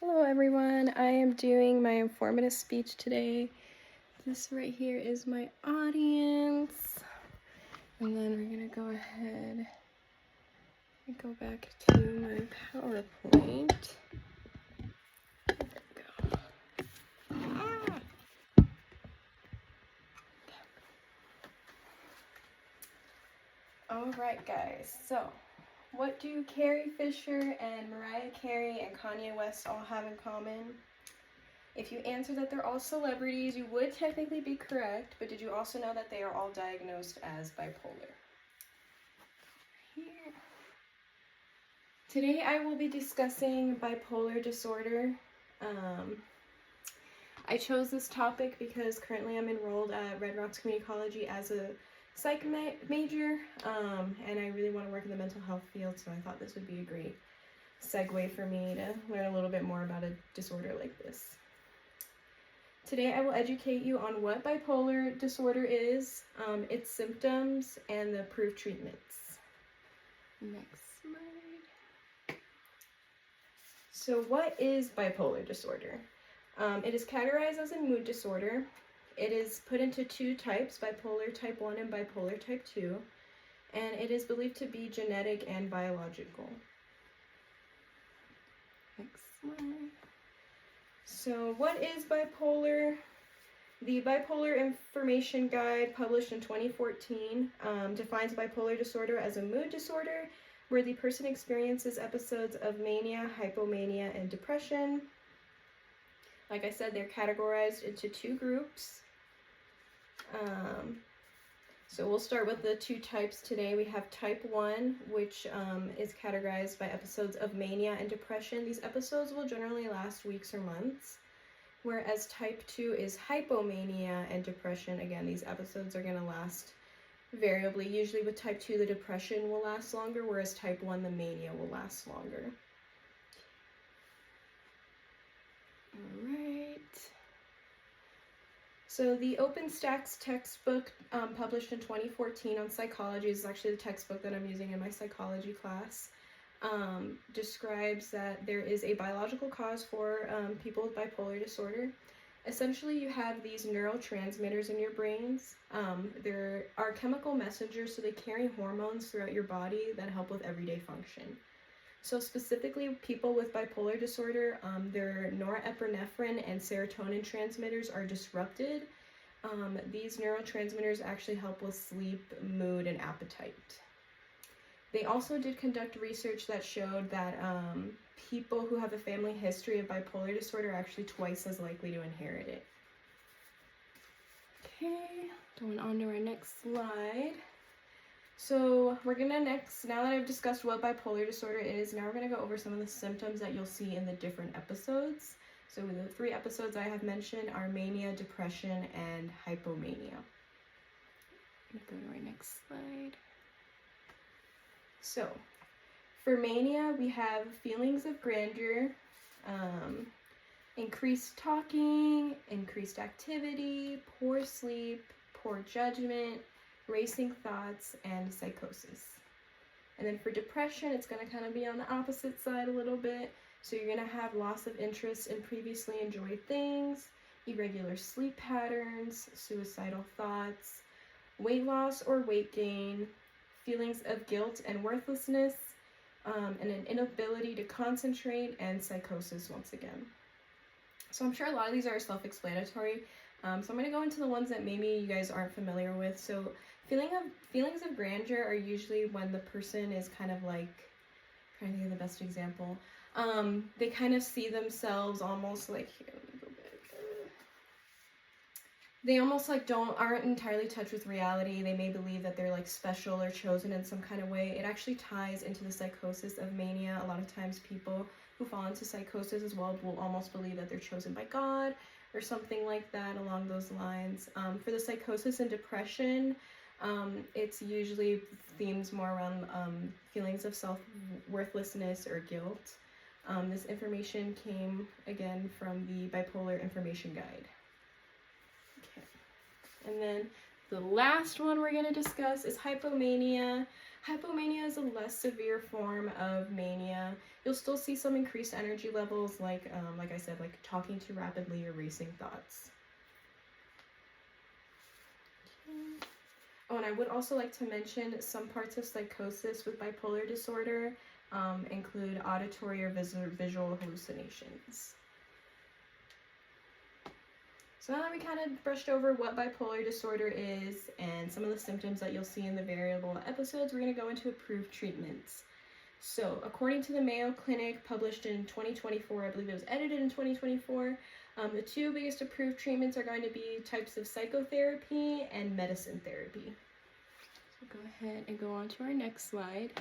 Hello everyone, I am doing my informative speech today. This right here is my audience. And then we're gonna go ahead and go back to my PowerPoint. There we go. Alright guys, so what do Carrie Fisher and Mariah Carey and Kanye West all have in common? If you answer that they're all celebrities, you would technically be correct, but did you also know that they are all diagnosed as bipolar? Here. Today I will be discussing bipolar disorder. I chose this topic because currently I'm enrolled at Red Rocks Community College as a psych major, and I really want to work in the mental health field, so I thought this would be a great segue for me to learn a little bit more about a disorder like this. Today I will educate you on what bipolar disorder is, its symptoms, and the approved treatments. Next slide. So what is bipolar disorder? It is categorized as a mood disorder. It is put into two types, bipolar type 1 and bipolar type 2, and it is believed to be genetic and biological. Next slide. So what is bipolar? The Bipolar Information Guide, published in 2014, defines bipolar disorder as a mood disorder where the person experiences episodes of mania, hypomania, and depression. Like I said, they're categorized into two groups. So we'll start with the two types today. We have type 1, which is categorized by episodes of mania and depression. These episodes will generally last weeks or months. Whereas type 2 is hypomania and depression. Again, these episodes are going to last variably. Usually with type 2, the depression will last longer, whereas type 1, the mania will last longer. Alright. So the OpenStax textbook, published in 2014 on psychology, is actually the textbook that I'm using in my psychology class, describes that there is a biological cause for people with bipolar disorder. Essentially, you have these neurotransmitters in your brains. There are chemical messengers, so they carry hormones throughout your body that help with everyday function. So specifically, people with bipolar disorder, their norepinephrine and serotonin transmitters are disrupted. These neurotransmitters actually help with sleep, mood, and appetite. They also did conduct research that showed that people who have a family history of bipolar disorder are actually twice as likely to inherit it. Okay, going on to our next slide. So we're gonna now that I've discussed what bipolar disorder is, now we're gonna go over some of the symptoms that you'll see in the different episodes. So the 3 episodes I have mentioned are mania, depression, and hypomania. I'm gonna go to our next slide. So for mania, we have feelings of grandeur, increased talking, increased activity, poor sleep, poor judgment, racing thoughts, and psychosis. And then for depression, it's going to kind of be on the opposite side a little bit. So you're going to have loss of interest in previously enjoyed things, irregular sleep patterns, suicidal thoughts, weight loss or weight gain, feelings of guilt and worthlessness, and an inability to concentrate, and psychosis once again. So I'm sure a lot of these are self-explanatory. So I'm going to go into the ones that maybe you guys aren't familiar with. So feelings of grandeur are usually when the person is kind of like, I'm trying to think of the best example. They kind of see themselves almost like, here, let me go back. They almost like aren't entirely in touch with reality. They may believe that they're like special or chosen in some kind of way. It actually ties into the psychosis of mania. A lot of times people who fall into psychosis as well will almost believe that they're chosen by God or something like that along those lines. For the psychosis and depression, it's usually themes more around feelings of self-worthlessness or guilt. This information came again from the Bipolar Information Guide. Okay. And then the last one we're going to discuss is hypomania. Hypomania is a less severe form of mania. You'll still see some increased energy levels, like I said, like talking too rapidly or racing thoughts. Oh, and I would also like to mention some parts of psychosis with bipolar disorder include auditory or visual hallucinations. So now that we kind of brushed over what bipolar disorder is and some of the symptoms that you'll see in the variable episodes, we're going to go into approved treatments. So according to the Mayo Clinic, published in 2024, I believe it was edited in 2024, the two biggest approved treatments are going to be types of psychotherapy and medicine therapy. So go ahead and go on to our next slide.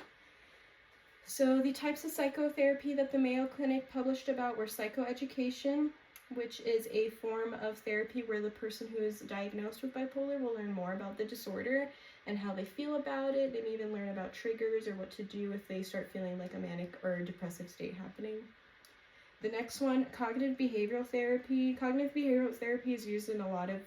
So the types of psychotherapy that the Mayo Clinic published about were psychoeducation, which is a form of therapy where the person who is diagnosed with bipolar will learn more about the disorder and how they feel about it. They may even learn about triggers or what to do if they start feeling like a manic or depressive state happening. The next one, cognitive behavioral therapy. Cognitive behavioral therapy is used in a lot of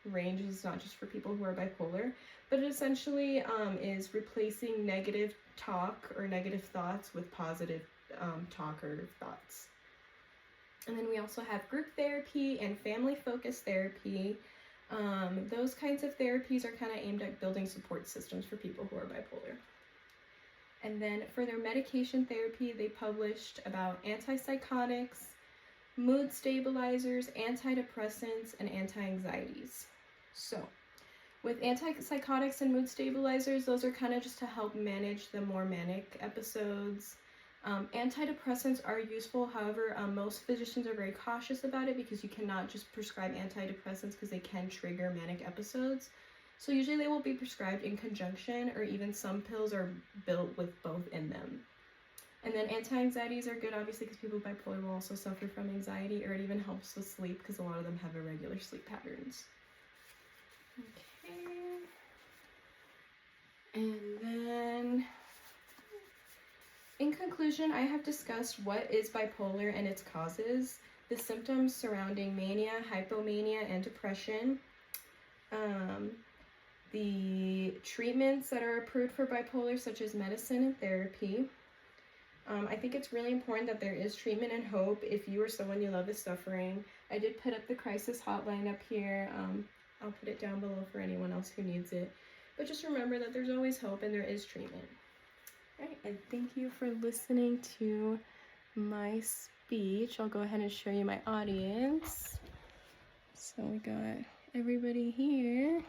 ranges, not just for people who are bipolar, but it essentially is replacing negative talk or negative thoughts with positive talk or thoughts. And then we also have group therapy and family-focused therapy. Those kinds of therapies are kind of aimed at building support systems for people who are bipolar. And then for their medication therapy, they published about antipsychotics, mood stabilizers, antidepressants, and anti-anxieties. So with antipsychotics and mood stabilizers, those are kind of just to help manage the more manic episodes. Antidepressants are useful, however, most physicians are very cautious about it because you cannot just prescribe antidepressants because they can trigger manic episodes. So usually they will be prescribed in conjunction, or even some pills are built with both in them. And then anti-anxieties are good, obviously, because people with bipolar will also suffer from anxiety, or it even helps with sleep because a lot of them have irregular sleep patterns. Okay. And then, in conclusion, I have discussed what is bipolar and its causes, the symptoms surrounding mania, hypomania, and depression, the treatments that are approved for bipolar, such as medicine and therapy. I think it's really important that there is treatment and hope if you or someone you love is suffering. I did put up the crisis hotline up here. I'll put it down below for anyone else who needs it. But just remember that there's always hope and there is treatment. All right, and thank you for listening to my speech. I'll go ahead and show you my audience. So we got everybody here.